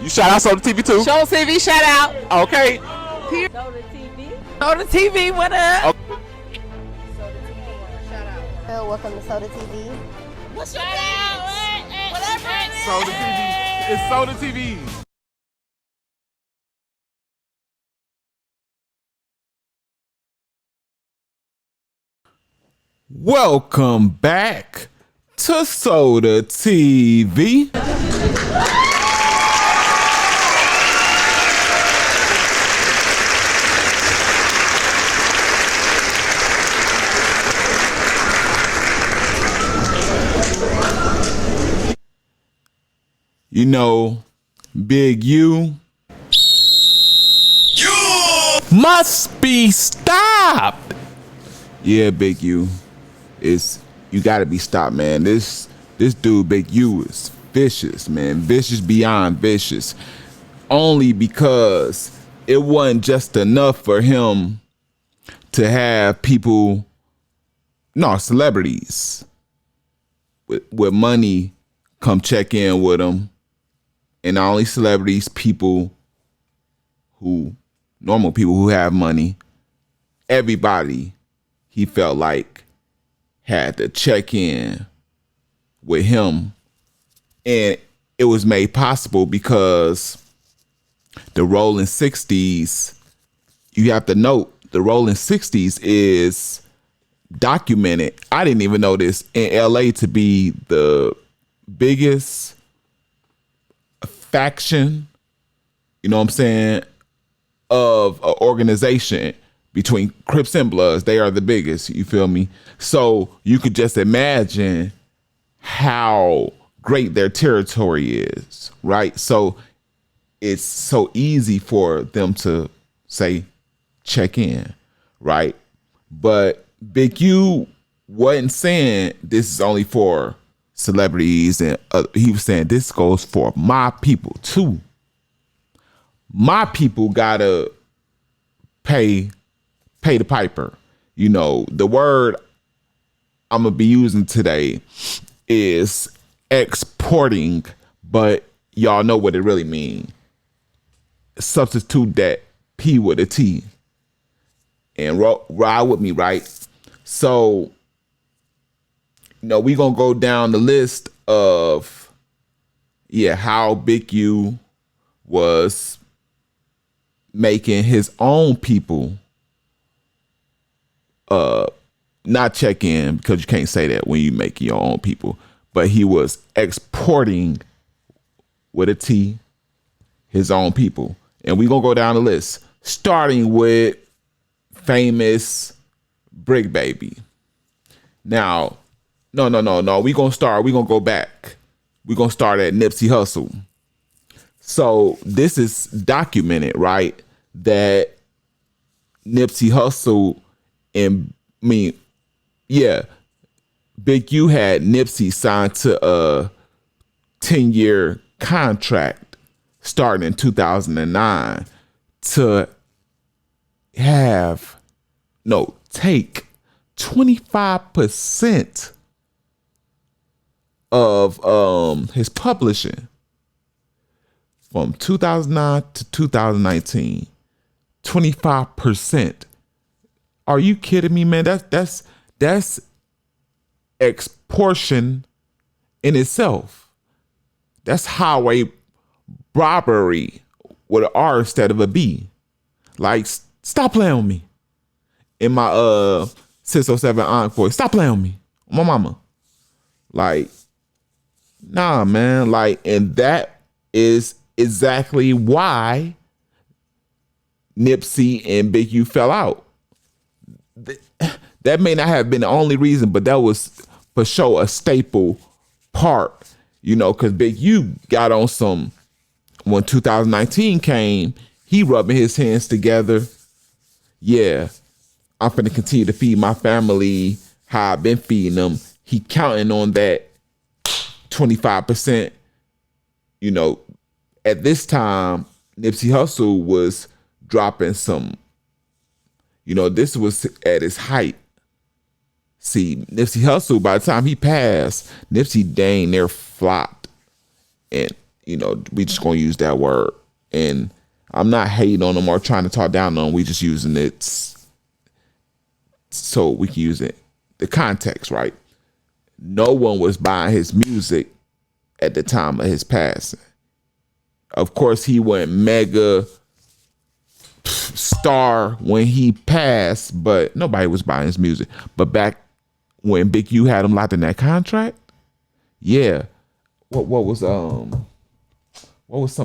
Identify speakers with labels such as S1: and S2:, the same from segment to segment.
S1: You shout out Soda TV too?
S2: Show TV shout out.
S1: Okay.
S3: Soda TV.
S2: Soda TV, what up?
S1: Okay.
S3: Soda TV want to shout out.
S4: Welcome to Soda TV.
S2: What's your name? Whatever it is.
S1: Soda TV. It's Soda TV. Welcome back to Soda TV. You know, Big U must be stopped. Yeah, Big U. You gotta be stopped, man. This dude, Big U, is vicious, man. Vicious beyond vicious. Only because it wasn't just enough for him to have people, no, celebrities with money come check in with him. And not only celebrities, normal people who have money, everybody he felt like had to check in with him. And it was made possible because the Rolling 60s, you have to note, the Rolling 60s is documented. I didn't even know this, in LA to be the biggest faction, you know what I'm saying, of an organization between Crips and Bloods. They are the biggest, you feel me? So you could just imagine how great their territory is, right? So it's so easy for them to say, check in, right? But Big U wasn't saying this is only for celebrities, and he was saying this goes for my people too. My people gotta pay the piper. You know, the word I'm gonna be using today is exporting, but y'all know what it really means. Substitute that P with a T and ride with me, right? So, you know, we gonna go down the list of, how Big U was making his own people not check in, because you can't say that when you make your own people, but he was exporting with a T his own people. And we gonna go down the list, starting with famous Brick Baby. Now, no. We gonna go back. We gonna start at Nipsey Hussle. So this is documented, right? That Nipsey Hussle Big U had Nipsey signed to a 10-year contract starting in 2009 to take 25% of his publishing from 2009 to 2019. 25%. Are you kidding me, man? That's extortion in itself. That's highway robbery with an R instead of a B. Like, stop playing with me. In my 607 Encore, stop playing with me. My mama. Like, nah, man. Like, and that is exactly why Nipsey and Big U fell out. That may not have been the only reason, but that was for sure a staple part, you know, because Big U got on some, when 2019 came, he rubbing his hands together. Yeah, I'm finna continue to feed my family how I've been feeding them. He counting on that 25%. You know, at this time, Nipsey Hussle was dropping some, you know, this was at his height. See, Nipsey Hussle, by the time he passed, Nipsey dang near flopped. And we just gonna use that word. And I'm not hating on them or trying to talk down on them. We just using it so we can use it. The context, right? No one was buying his music at the time of his passing. Of course, he went mega star when he passed, but nobody was buying his music. But back when Big U had him locked in that contract, yeah. What was some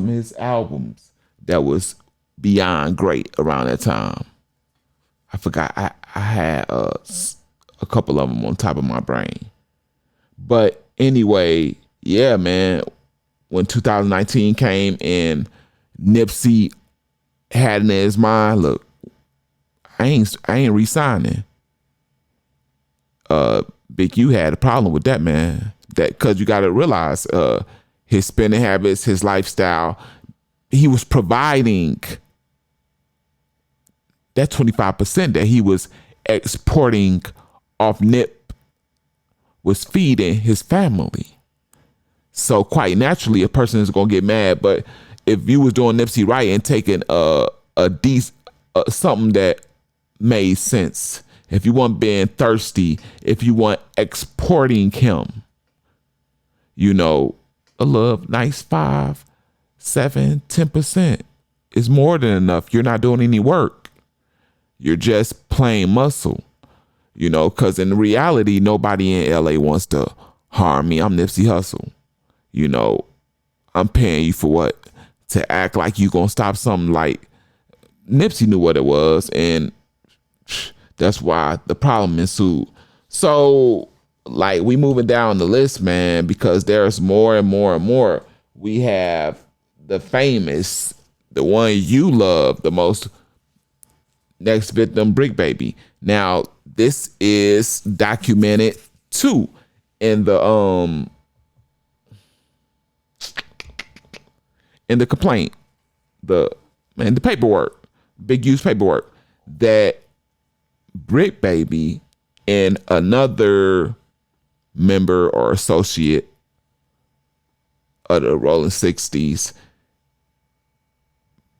S1: of his albums that was beyond great around that time? I forgot. I had a couple of them on top of my brain. But anyway, yeah, man. When 2019 came and Nipsey had in his mind, look, I ain't re-signing. Big U had a problem with that, man. That because you got to realize his spending habits, his lifestyle, he was providing that 25% that he was exporting off Nip was feeding his family. So quite naturally, a person is gonna get mad. But if you was doing Nipsey right and taking a decent something that made sense, if you weren't being thirsty, if you weren't exporting him, a little nice 5, 7, 10% is more than enough. You're not doing any work. You're just playing muscle, because in reality, nobody in LA wants to harm me. I'm Nipsey Hussle. I'm paying you for what? To act like you gonna stop something. Like Nipsey knew what it was, and that's why the problem ensued. So, like, we moving down the list, man, because there's more and more and more. We have the famous, the one you love the most, next victim, Brick Baby. Now, this is documented too in the complaint, the paperwork, Big U's paperwork, that Brick Baby and another member or associate of the Rolling 60s,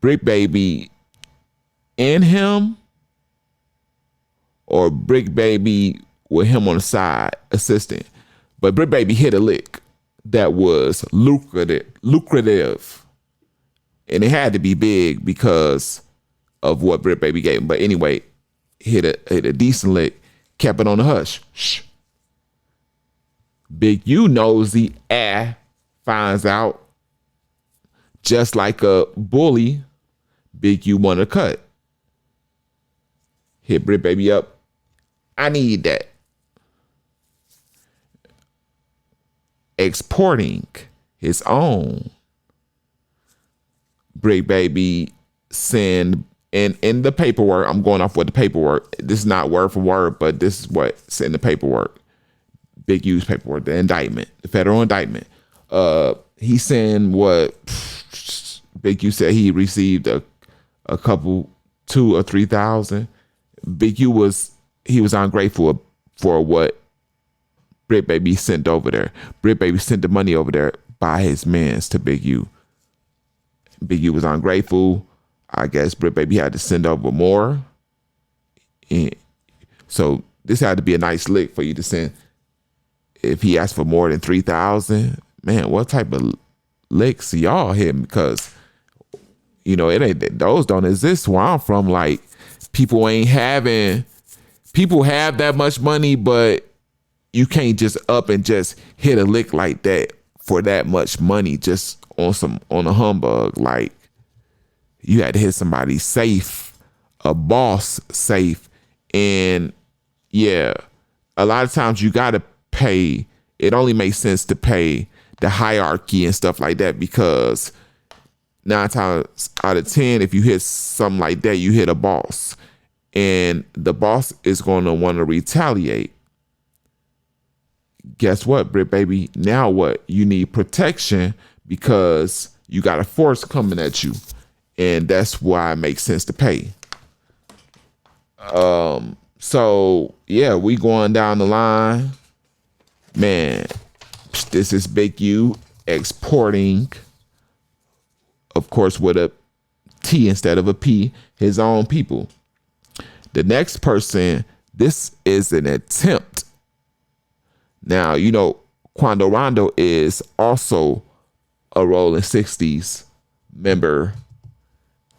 S1: Brick Baby and him, or Brick Baby with him on the side assisting, but Brick Baby hit a lick that was lucrative. And it had to be big because of what Brick Baby gave him. But anyway, hit a decent lick, kept it on the hush. Shh. Big U nosy finds out, just like a bully, Big U want to cut. Hit Brick Baby up. I need that. Exporting his own. Brick Baby send in the paperwork. I'm going off with the paperwork. This is not word for word, but this is what's in the paperwork. Big U's paperwork, the indictment, the federal indictment. He sent what Big U said he received a couple, 2,000 or 3,000. Big U was ungrateful for what Brick Baby sent over there. Brick Baby sent the money over there by his mans to Big U. Big U was ungrateful. I guess Brick Baby had to send over more. And so this had to be a nice lick for you to send. If he asked for more than 3,000, man, what type of licks y'all hitting? Because it ain't, those don't exist where I'm from. Like, people have that much money, but you can't just up and just hit a lick like that for that much money just on a humbug. Like, you had to hit somebody safe, a boss safe. And yeah, a lot of times you gotta pay. It only makes sense to pay the hierarchy and stuff like that, because 9 times out of 10, if you hit something like that, you hit a boss, and the boss is going to want to retaliate. Guess what, Brick Baby? Now what? You need protection because you got a force coming at you, and that's why it makes sense to pay. So yeah, we going down the line, man. This is Big U exporting of course, with a T instead of a P, his own people. The next person, this is an attempt. Now, you know, Quando Rondo is also a Rolling 60s member.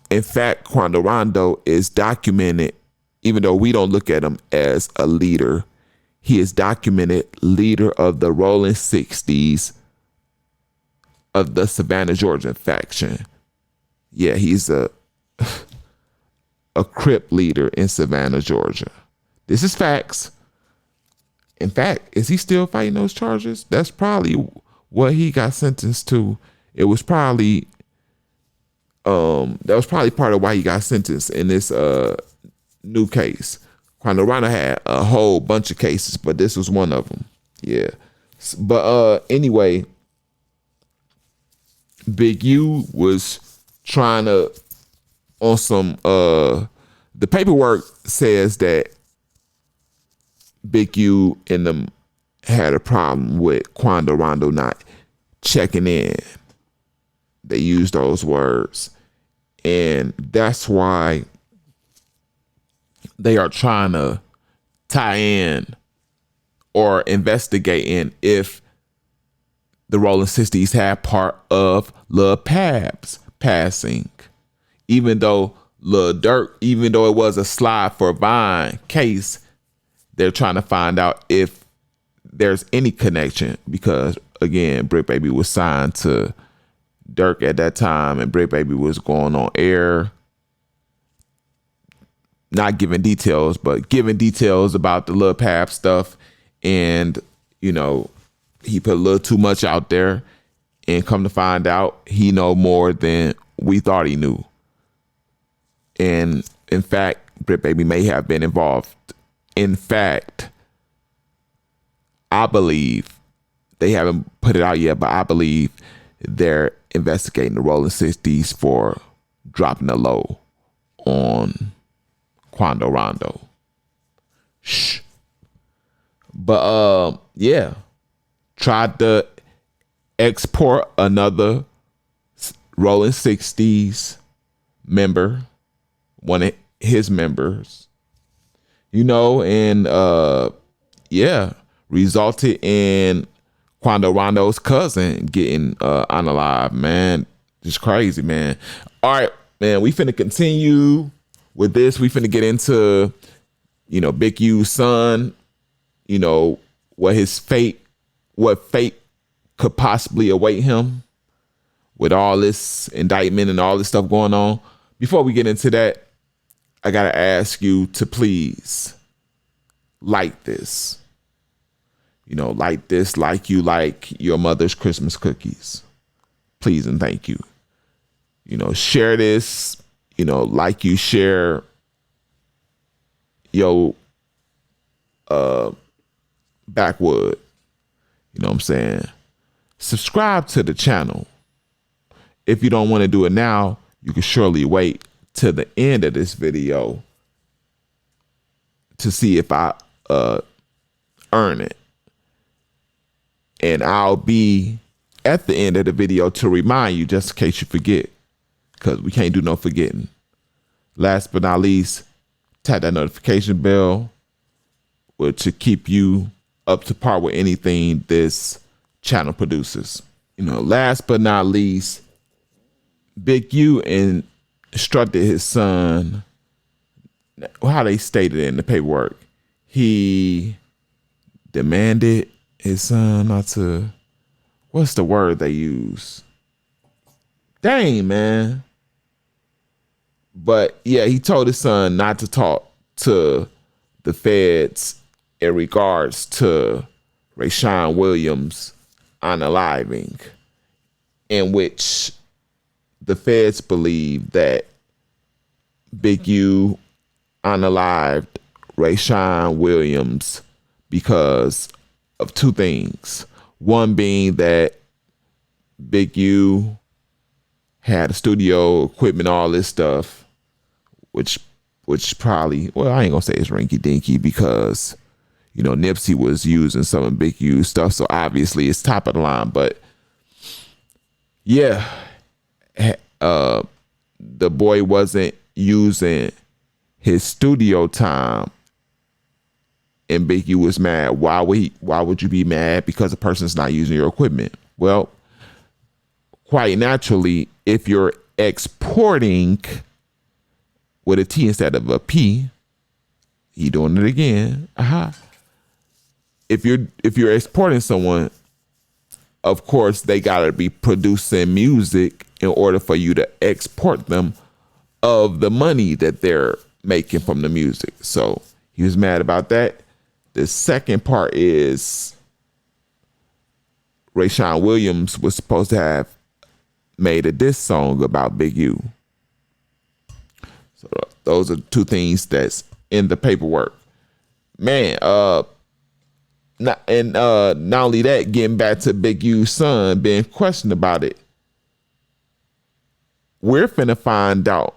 S1: In fact, Quando Rondo is documented, even though we don't look at him as a leader, he is documented leader of the Rolling 60s of the Savannah, Georgia faction. Yeah, he's a Crip leader in Savannah, Georgia. This is facts. In fact, is he still fighting those charges? That's probably what he got sentenced to. It was probably that was probably part of why he got sentenced in this new case. Quando Rondo had a whole bunch of cases, but this was one of them. Yeah. But anyway, Big U was trying to on some the paperwork says that Big U and them had a problem with Quando Rondo not checking in. They used those words. And that's why they are trying to tie in or investigate in if the Rolling 60s had part of Lil Pab's passing. Even though Lil Durk, even though it was a slide for Vine case, they're trying to find out if there's any connection because, again, Brick Baby was signed to Durk at that time and Brick Baby was going on air. Not giving details, but giving details about the Lil Pab stuff. And, you know, he put a little too much out there and come to find out he know more than we thought he knew. And in fact, Brick Baby may have been involved. In fact, I believe, they haven't put it out yet, but I believe they're investigating the Rolling 60s for dropping a low on Quando Rondo. Shh. But yeah, tried to export another Rolling 60s member, one of his members, you know, and yeah, resulted in Quando Rondo's cousin getting unalive, man. Just crazy, man. All right, man, we finna continue with this. We finna get into, you know, Big U's son, you know, what fate could possibly await him with all this indictment and all this stuff going on. Before we get into that, I gotta ask you to please like this. You know, like this, like you like your mother's Christmas cookies. Please and thank you. You know, share this, you know, like you share your backwood. You know what I'm saying? Subscribe to the channel. If you don't want to do it now, you can surely wait to the end of this video to see if I earn it. And I'll be at the end of the video to remind you just in case you forget, because we can't do no forgetting. Last but not least, tap that notification bell to keep you up to par with anything this channel produces. You know, last but not least, Big U instructed his son, how they stated it in the paperwork, he demanded his son not to, what's the word they use? Dang, man. But yeah, he told his son not to talk to the feds in regards to Rayshawn Williams unaliving, in which the feds believe that Big U unalived Rayshawn Williams because of two things. One being that Big U had a studio equipment, all this stuff, which probably, well, I ain't gonna say it's rinky dinky because, you know, Nipsey was using some of Big U's stuff, so obviously it's top of the line. But yeah, the boy wasn't using his studio time, and Big U was mad. Why would you be mad because a person's not using your equipment? Well, quite naturally, if you're exporting with a T instead of a P, he doing it again. If you're exporting someone, of course they gotta be producing music in order for you to export them of the money that they're making from the music. So he was mad about that. The second part is Rayshawn Williams was supposed to have made a diss song about Big U. So those are two things that's in the paperwork. Man, not only that, getting back to Big U's son being questioned about it, we're finna find out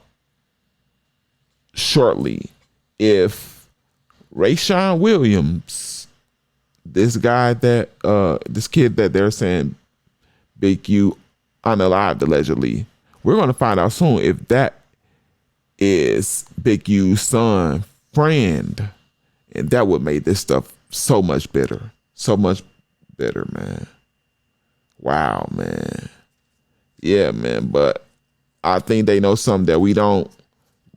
S1: shortly if Rayshawn Williams, this kid that they're saying Big U unalived allegedly, we're gonna find out soon if that is Big U's son friend, and that would make this stuff so much better, man. Wow, man. Yeah, man. But I think they know something that we don't.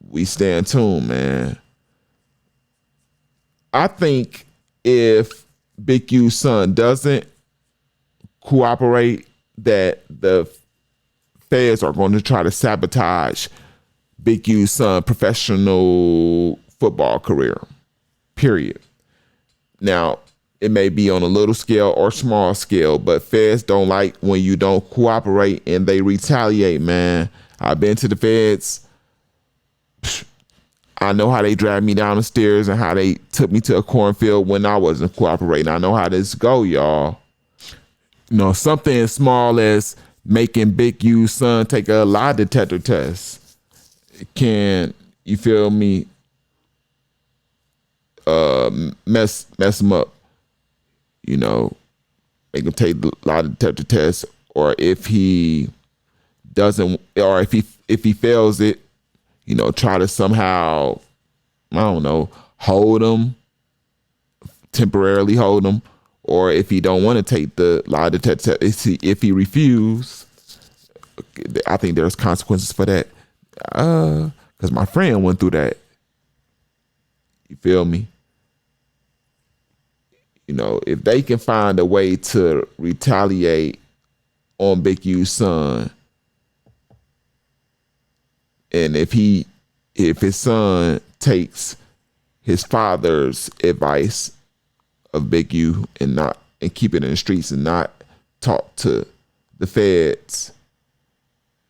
S1: We stay in tune, man. I think if Big U's son doesn't cooperate, that the feds are going to try to sabotage Big U's son professional football career, period. Now, it may be on a little scale or small scale, but feds don't like when you don't cooperate and they retaliate, man. I've been to the feds. I know how they dragged me down the stairs and how they took me to a cornfield when I wasn't cooperating. I know how this go, y'all. You know, something as small as making Big U's son take a lie detector test can, you feel me, mess him up. You know, make him take the lie detector test, or if he doesn't, or if he fails it, you know, try to somehow, I don't know, temporarily hold him, or if he don't want to take the lie detector test, if he refuse, I think there's consequences for that. Because my friend went through that. You feel me? You know, if they can find a way to retaliate on Big U's son, and if his son takes his father's advice of Big U and keep it in the streets and not talk to the feds,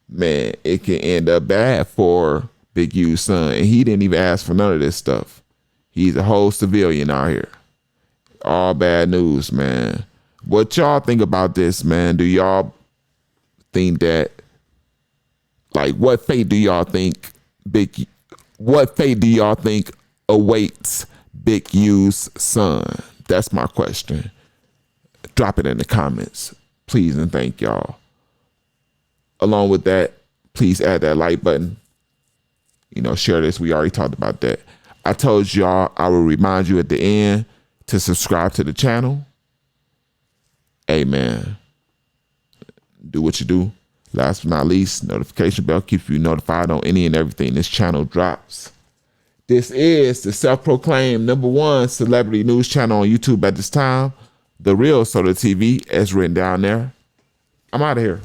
S1: man, it can end up bad for Big U's son. And he didn't even ask for none of this stuff. He's a whole civilian out here. All bad news, man. What y'all think about this, man? Do y'all think that, like, what fate do y'all think awaits Big U's son? That's my question. Drop it in the comments, please, and thank y'all. Along with that, please add that like button. You know, share this. We already talked about that. I told y'all I will remind you at the end to subscribe to the channel. Hey, man, do what you do. Last but not least, notification bell keeps you notified on any and everything this channel drops. This is the self-proclaimed #1 celebrity news channel on YouTube at this time. The Real Soda TV, as written down there. I'm out of here.